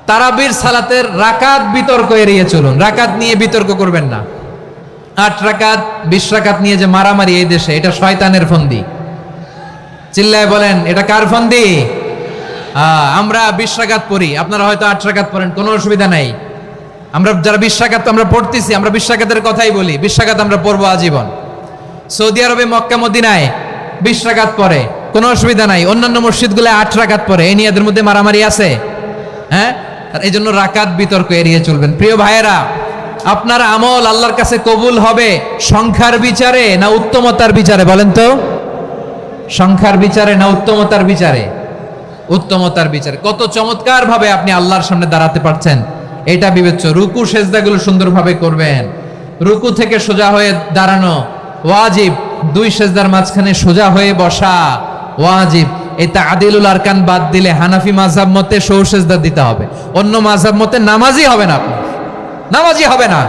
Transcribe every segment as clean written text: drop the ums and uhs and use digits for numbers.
তারাবির সালাতের রাকাত বিতর্ক এড়িয়ে চলুন, রাকাত নিয়ে বিতর্ক করবেন না। 8 রাকাত 20 রাকাত নিয়ে যে মারামারি এই দেশে, এটা শয়তানের ফন্দি। চিল্লায় বলেন, এটা কার ফন্দি? আমরা 20 রাকাত পড়ি, আপনারা হয়তো 8 রাকাত পড়েন, কোনো অসুবিধা নাই। আমরা যারা 20 রাকাত আমরা পড়তেছি, আমরা 20 রাকাতের কথাই বলি, 20 রাকাত আমরা পড়বো আজীবন। সৌদি আরবে মক্কা মদিনায় 20 রাকাত পড়ে, কোনো অসুবিধা নাই। অন্যান্য মসজিদগুলো 8 রাকাত পড়ে, এই নিয়ে এদের মধ্যে মারামারি আছে? হ্যাঁ, এই জন্য রাকাত বিতর্ক এড়িয়ে চলবেন। প্রিয় ভাইয়েরা, আপনার আমল আল্লাহর কাছে কবুল হবে সংখ্যার বিচারে না উত্তমতার বিচারে? বলেন তো, সংখ্যার বিচারে না উত্তমতার বিচারে? উত্তমতার বিচারে। কত চমৎকার ভাবে আপনি আল্লাহর সামনে দাঁড়াতে পারছেন এটা বিবেচ্য। রুকু সেজদাগুলো সুন্দরভাবে করবেন, রুকু থেকে সোজা হয়ে দাঁড়ানো ওয়াজিব, 2 সেজদার মাঝখানে সোজা হয়ে বসা ওয়াজিব। এই তাআদিলুল আরকান বাদ দিলে হানাফি মাযহাব মতে সৌ সেজদা দিতে হবে, অন্য মাযহাব মতে নামাজই হবে না, আপনি নামাজই হবে না।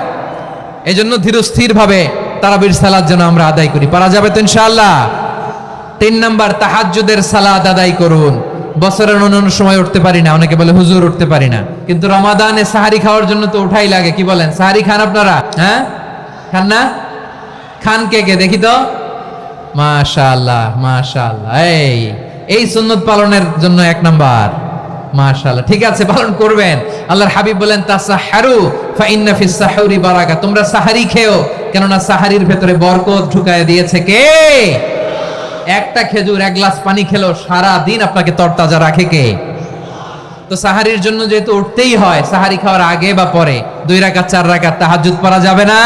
এই জন্য ধীরস্থির ভাবে তারাবির সালাত যেন আমরা আদায় করি। পারা যাবে তো ইনশাআল্লাহ? 3 নাম্বার, তাহাজ্জুদের সালাত আদায় করুন। বছরের অন্যান্য সময় উঠতে পারি না, অনেকে বলে হুজুর উঠতে পারি না, কিন্তু রমাদানে সাহারি খাওয়ার জন্য তো উঠাই লাগে। কি বলেন, সাহারি খান আপনারা? হ্যাঁ, খান না? খান কে কে দেখি তো? মাশাআল্লাহ মাশাআল্লাহ। এই সুন্নত পালনের জন্য 1 নাম্বার। মাশাআল্লাহ, ঠিক আছে, পালন করবেন। আল্লাহর হাবিব বলেন, তাসাহহারু ফা ইন্না ফিস সাহুরি বারাকা, তোমরা সাহারি খেও, কেননা সাহারির ভেতরে বরকত ঢুকায় দিয়েছে কে? একটা খেজুর, 1 গ্লাস পানি খেলো সারা দিন আপনাকে তরতাজা রাখে কে? তো সাহারির জন্য যেহেতু উঠতেই হয়, সাহারি খাওয়ার আগে বা পরে 2 রাকাত 4 রাকাত তাহাজ্জুদ পড়া যাবে না?